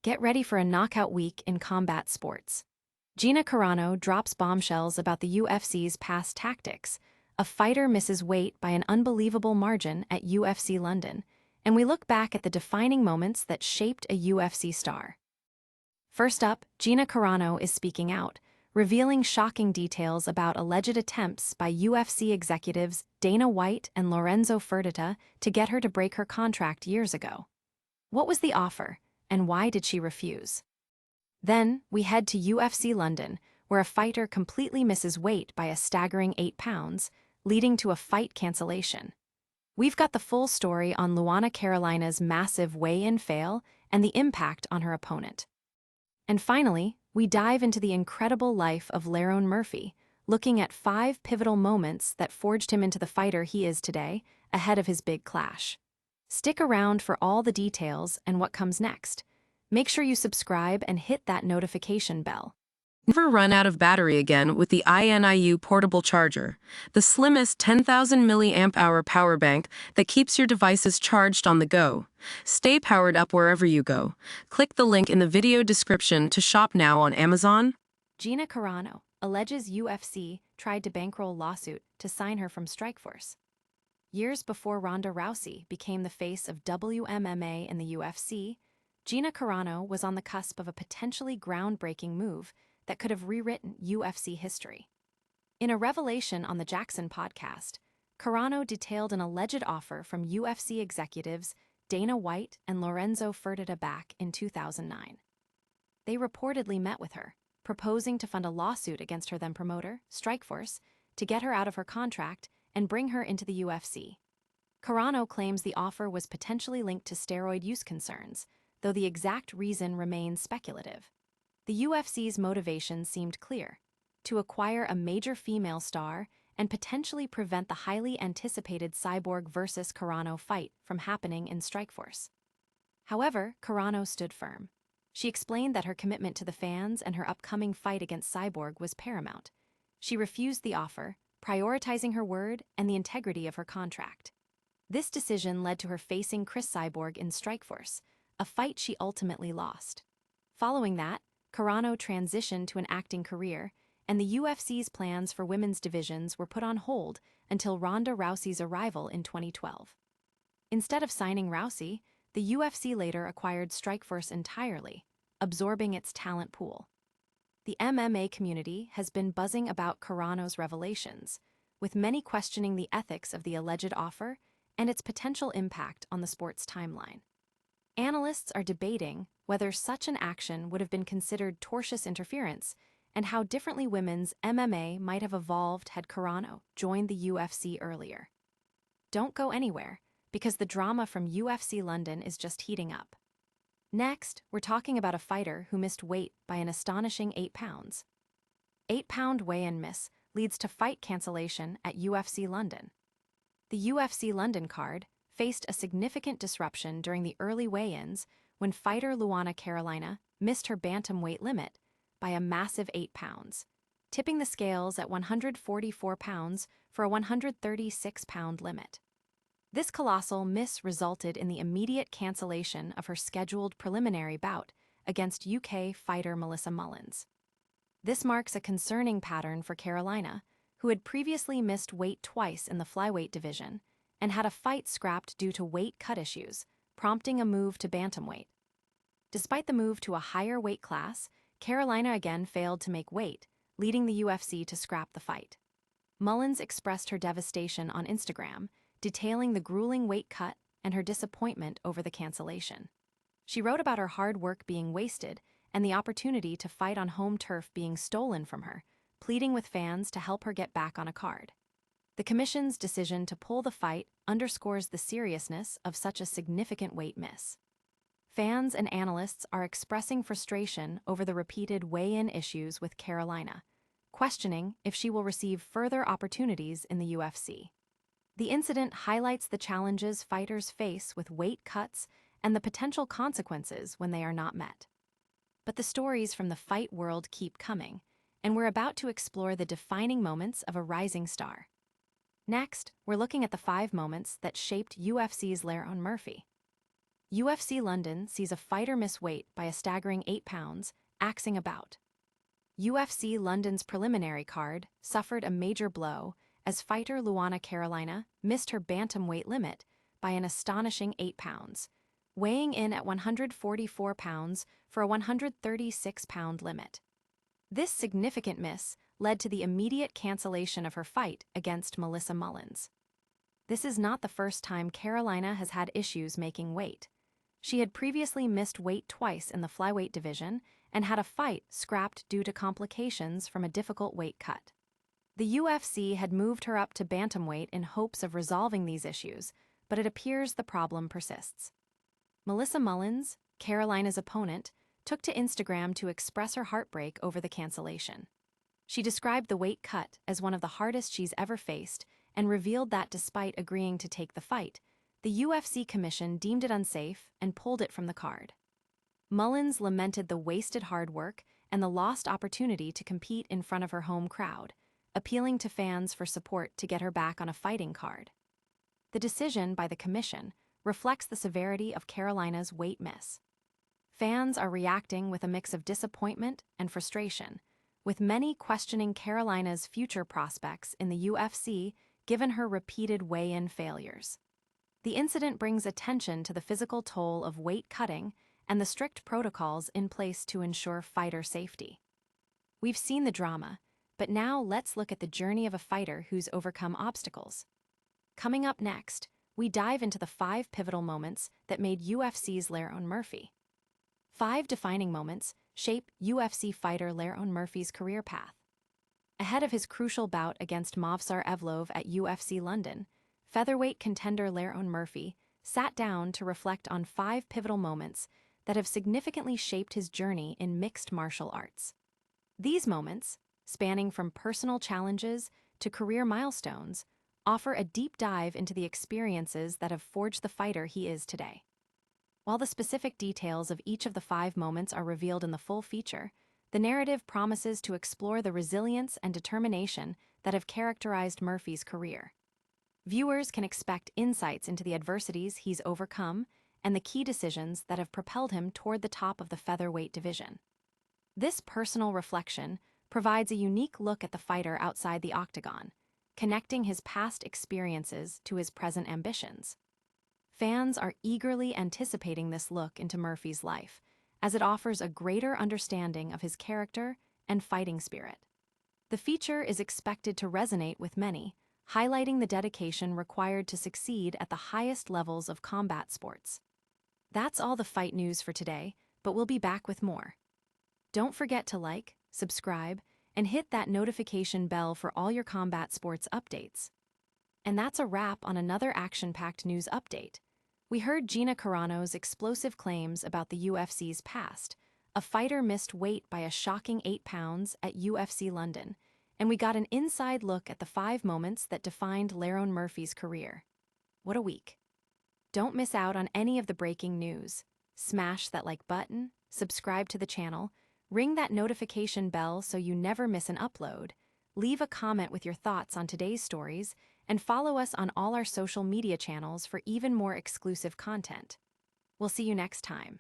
Get ready for a knockout week in combat sports. Gina Carano drops bombshells about the UFC's past tactics. A fighter misses weight by an unbelievable margin at UFC London, and we look back at the defining moments that shaped a UFC star. First up, Gina Carano is speaking out, revealing shocking details about alleged attempts by UFC executives Dana White and Lorenzo Fertitta to get her to break her contract years ago. What was the offer, and why did she refuse? Then, we head to UFC London, where a fighter completely misses weight by a staggering 8 pounds, leading to a fight cancellation. We've got the full story on Lerone Carolina's massive weigh-in fail and the impact on her opponent. And finally, we dive into the incredible life of Lerone Murphy, looking at 5 pivotal moments that forged him into the fighter he is today, ahead of his big clash. Stick around for all the details and what comes next. Make sure you subscribe and hit that notification bell. Never run out of battery again with the INIU portable charger, the slimmest 10,000 milliamp hour power bank that keeps your devices charged on the go. Stay powered up wherever you go. Click the link in the video description to shop now on Amazon. Gina Carano alleges UFC tried to bankroll lawsuit to sign her from Strikeforce. Years before Ronda Rousey became the face of WMMA in the UFC, Gina Carano was on the cusp of a potentially groundbreaking move that could have rewritten UFC history. In a revelation on the Jackson podcast, Carano detailed an alleged offer from UFC executives Dana White and Lorenzo Fertitta back in 2009. They reportedly met with her, proposing to fund a lawsuit against her then promoter, Strikeforce, to get her out of her contract and bring her into the UFC. Carano claims the offer was potentially linked to steroid use concerns, though the exact reason remains speculative. The UFC's motivation seemed clear: to acquire a major female star and potentially prevent the highly anticipated Cyborg versus Carano fight from happening in Strikeforce. However, Carano stood firm. She explained that her commitment to the fans and her upcoming fight against Cyborg was paramount. She refused the offer, prioritizing her word and the integrity of her contract. This decision led to her facing Chris Cyborg in Strikeforce, a fight she ultimately lost. Following that, Carano transitioned to an acting career, and the UFC's plans for women's divisions were put on hold until Ronda Rousey's arrival in 2012. Instead of signing Rousey, the UFC later acquired Strikeforce entirely, absorbing its talent pool. The MMA community has been buzzing about Carano's revelations, with many questioning the ethics of the alleged offer and its potential impact on the sport's timeline. Analysts are debating whether such an action would have been considered tortious interference and how differently women's MMA might have evolved had Carano joined the UFC earlier. Don't go anywhere, because the drama from UFC London is just heating up. Next, we're talking about a fighter who missed weight by an astonishing 8 pounds. 8-pound weigh-in miss leads to fight cancellation at UFC London. The UFC London card faced a significant disruption during the early weigh-ins when fighter Lerone Carolina missed her bantamweight limit by a massive 8 pounds, tipping the scales at 144 pounds for a 136-pound limit. This colossal miss resulted in the immediate cancellation of her scheduled preliminary bout against UK fighter Melissa Mullins. This marks a concerning pattern for Carolina, who had previously missed weight twice in the flyweight division and had a fight scrapped due to weight cut issues, prompting a move to bantamweight. Despite the move to a higher weight class, Carolina again failed to make weight, leading the UFC to scrap the fight. Mullins expressed her devastation on Instagram, detailing the grueling weight cut and her disappointment over the cancellation. She wrote about her hard work being wasted and the opportunity to fight on home turf being stolen from her, pleading with fans to help her get back on a card. The commission's decision to pull the fight underscores the seriousness of such a significant weight miss. Fans and analysts are expressing frustration over the repeated weigh-in issues with Carolina, questioning if she will receive further opportunities in the UFC. The incident highlights the challenges fighters face with weight cuts and the potential consequences when they are not met. But the stories from the fight world keep coming, and we're about to explore the defining moments of a rising star. Next, we're looking at the 5 moments that shaped UFC's Lerone Murphy. UFC London sees a fighter miss weight by a staggering 8 pounds, axing a bout. UFC London's preliminary card suffered a major blow as fighter Gina Carano missed her bantamweight limit by an astonishing 8 pounds, weighing in at 144 pounds for a 136-pound limit. This significant miss led to the immediate cancellation of her fight against Melissa Mullins. This is not the first time Carolina has had issues making weight. She had previously missed weight twice in the flyweight division and had a fight scrapped due to complications from a difficult weight cut. The UFC had moved her up to bantamweight in hopes of resolving these issues, but it appears the problem persists. Melissa Mullins, Carolina's opponent, took to Instagram to express her heartbreak over the cancellation. She described the weight cut as one of the hardest she's ever faced and revealed that despite agreeing to take the fight, the UFC commission deemed it unsafe and pulled it from the card. Mullins lamented the wasted hard work and the lost opportunity to compete in front of her home crowd, appealing to fans for support to get her back on a fighting card. The decision by the commission reflects the severity of Carolina's weight miss. Fans are reacting with a mix of disappointment and frustration, with many questioning Carolina's future prospects in the UFC given her repeated weigh-in failures. The incident brings attention to the physical toll of weight cutting and the strict protocols in place to ensure fighter safety. We've seen the drama, but now let's look at the journey of a fighter who's overcome obstacles. Coming up next, we dive into the 5 pivotal moments that made UFC's Lerone Murphy. 5 defining moments shape UFC fighter Lerone Murphy's career path. Ahead of his crucial bout against Movsar Evloev at UFC London, featherweight contender Lerone Murphy sat down to reflect on 5 pivotal moments that have significantly shaped his journey in mixed martial arts. These moments, spanning from personal challenges to career milestones, offer a deep dive into the experiences that have forged the fighter he is today. While the specific details of each of the 5 moments are revealed in the full feature, the narrative promises to explore the resilience and determination that have characterized Murphy's career. Viewers can expect insights into the adversities he's overcome and the key decisions that have propelled him toward the top of the featherweight division. This personal reflection provides a unique look at the fighter outside the octagon, connecting his past experiences to his present ambitions. Fans are eagerly anticipating this look into Murphy's life, as it offers a greater understanding of his character and fighting spirit. The feature is expected to resonate with many, highlighting the dedication required to succeed at the highest levels of combat sports. That's all the fight news for today, but we'll be back with more. Don't forget to like, subscribe, and hit that notification bell for all your combat sports updates. And that's a wrap on another action-packed news update. We heard Gina Carano's explosive claims about the UFC's past. A fighter missed weight by a shocking 8 pounds at UFC London, and we got an inside look at the 5 moments that defined Lerone Murphy's career. What a week. Don't miss out on any of the breaking news. Smash that like button, subscribe to the channel, ring that notification bell so you never miss an upload, leave a comment with your thoughts on today's stories, and follow us on all our social media channels for even more exclusive content. We'll see you next time.